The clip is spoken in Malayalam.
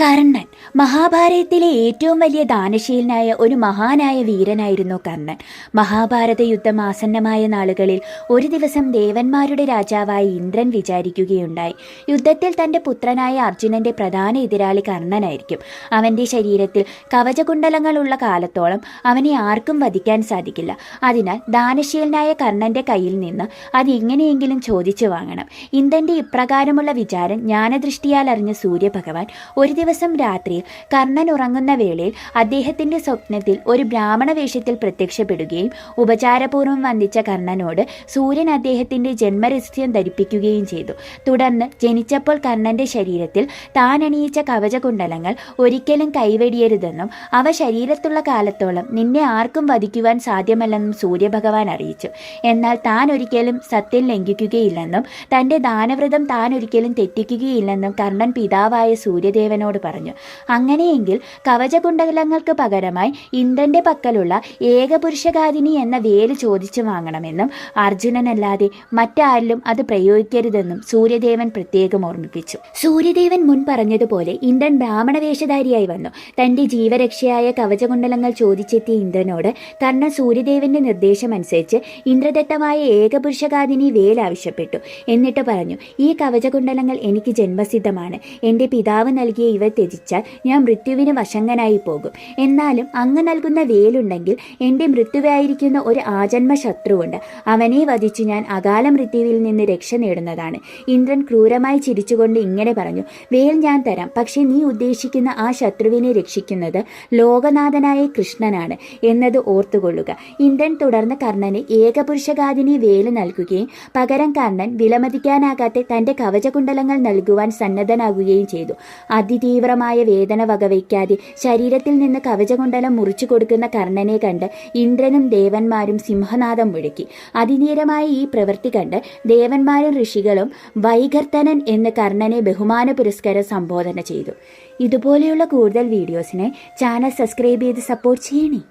കർണൻ. മഹാഭാരതത്തിലെ ഏറ്റവും വലിയ ദാനശീലനായ ഒരു മഹാനായ വീരനായിരുന്നു കർണൻ. മഹാഭാരത യുദ്ധം ആസന്നമായ നാളുകളിൽ ഒരു ദിവസം ദേവന്മാരുടെ രാജാവായ ഇന്ദ്രൻ വിചാരിക്കുകയുണ്ടായി, യുദ്ധത്തിൽ തൻ്റെ പുത്രനായ അർജുനന്റെ പ്രധാന എതിരാളി കർണനായിരിക്കും. അവൻ്റെ ശരീരത്തിൽ കവചകുണ്ടലങ്ങളുള്ള കാലത്തോളം അവനെ ആർക്കും വധിക്കാൻ സാധിക്കില്ല. അതിനാൽ ദാനശീലനായ കർണന്റെ കയ്യിൽ നിന്ന് അത് എങ്ങനെയെങ്കിലും ചോദിച്ചു വാങ്ങണം. ഇന്ദ്രന്റെ ഇപ്രകാരമുള്ള വിചാരം ജ്ഞാനദൃഷ്ടിയാൽ അറിഞ്ഞ സൂര്യഭഗവാൻ ഒരു ദിവസം രാത്രിയിൽ കർണൻ ഉറങ്ങുന്ന വേളയിൽ അദ്ദേഹത്തിന്റെ സ്വപ്നത്തിൽ ഒരു ബ്രാഹ്മണ വേഷത്തിൽ പ്രത്യക്ഷപ്പെടുകയും ഉപചാരപൂർവ്വം വന്ദിച്ച കർണനോട് സൂര്യൻ അദ്ദേഹത്തിന്റെ ജന്മരഹസ്യം ധരിപ്പിക്കുകയും ചെയ്തു. തുടർന്ന് ജനിച്ചപ്പോൾ കർണന്റെ ശരീരത്തിൽ താൻ അണിയിച്ച കവചകുണ്ടലങ്ങൾ ഒരിക്കലും കൈവെടിയരുതെന്നും അവ ശരീരത്തുള്ള കാലത്തോളം നിന്നെ ആർക്കും വധിക്കുവാൻ സാധ്യമല്ലെന്നും സൂര്യഭഗവാൻ അറിയിച്ചു. എന്നാൽ താൻ ഒരിക്കലും സത്യം ലംഘിക്കുകയില്ലെന്നും തന്റെ ദാനവ്രതം താൻ ഒരിക്കലും തെറ്റിക്കുകയില്ലെന്നും കർണൻ പിതാവായ സൂര്യദേവനോട് പറഞ്ഞു. അങ്ങനെയെങ്കിൽ കവചകുണ്ടലങ്ങൾക്ക് പകരമായി ഇന്ദ്രന്റെ പക്കലുള്ള ഏകപുരുഷഘാതിനി എന്ന വേല് ചോദിച്ചു വാങ്ങണമെന്നും അർജുനനല്ലാതെ മറ്റാരിലും അത് പ്രയോഗിക്കരുതെന്നും സൂര്യദേവൻ പ്രത്യേകം ഓർമ്മിപ്പിച്ചു. സൂര്യദേവൻ മുൻ പറഞ്ഞതുപോലെ ഇന്ദ്രൻ ബ്രാഹ്മണ വേഷധാരിയായി വന്നു. തന്റെ ജീവരക്ഷയായ കവചകുണ്ടലങ്ങൾ ചോദിച്ചെത്തിയ ഇന്ദ്രനോട് കർണൻ സൂര്യദേവന്റെ നിർദ്ദേശമനുസരിച്ച് ഇന്ദ്രദത്തമായ ഏകപുരുഷഘാതിനി വേൽ ആവശ്യപ്പെട്ടു. എന്നിട്ട് പറഞ്ഞു, ഈ കവചകുണ്ടലങ്ങൾ എനിക്ക് ജന്മസിദ്ധമാണ്. എൻ്റെ പിതാവ് നൽകിയ ഇവ ത്യജിച്ചാൽ ഞാൻ മൃത്യുവിന് വശങ്കനായി പോകും. എന്നാലും അങ്ങ് നൽകുന്ന വേലുണ്ടെങ്കിൽ എൻ്റെ മൃത്യുവായിരിക്കുന്ന ഒരു ആജന്മ ശത്രുവുണ്ട്. അവനെ വധിച്ചു ഞാൻ അകാല മൃത്യുവിൽ നിന്ന് രക്ഷ നേടുന്നതാണ്. ഇന്ദ്രൻ ക്രൂരമായി ചിരിച്ചുകൊണ്ട് ഇങ്ങനെ പറഞ്ഞു, വേൽ ഞാൻ തരാം, പക്ഷെ നീ ഉദ്ദേശിക്കുന്ന ആ ശത്രുവിനെ രക്ഷിക്കുന്നത് ലോകനാഥനായ കൃഷ്ണനാണ് എന്നത് ഓർത്തുകൊള്ളുക. ഇന്ദ്രൻ തുടർന്ന് കർണന് ഏകപുരുഷഘാതിനി വേല് നൽകുകയും പകരം കർണൻ വിലമതിക്കാനാകാത്ത തൻ്റെ കവചകുണ്ടലങ്ങൾ നൽകുവാൻ സന്നദ്ധനാകുകയും ചെയ്തു. അതിതീവ്രമായ വേദന വകവയ്ക്കാതെ ശരീരത്തിൽ നിന്ന് കവചകുണ്ടലം മുറിച്ചു കൊടുക്കുന്ന കർണനെ കണ്ട് ഇന്ദ്രനും ദേവന്മാരും സിംഹനാദം മുഴക്കി. അതിധീരമായ ഈ പ്രവൃത്തി കണ്ട് ദേവന്മാരും ഋഷികളും വൈകർത്തനൻ എന്ന് കർണനെ ബഹുമാന പുരസ്കാരം സംബോധന ചെയ്തു. ഇതുപോലെയുള്ള കൂടുതൽ വീഡിയോസിനെ ചാനൽ സബ്സ്ക്രൈബ് ചെയ്ത് സപ്പോർട്ട് ചെയ്യണേ.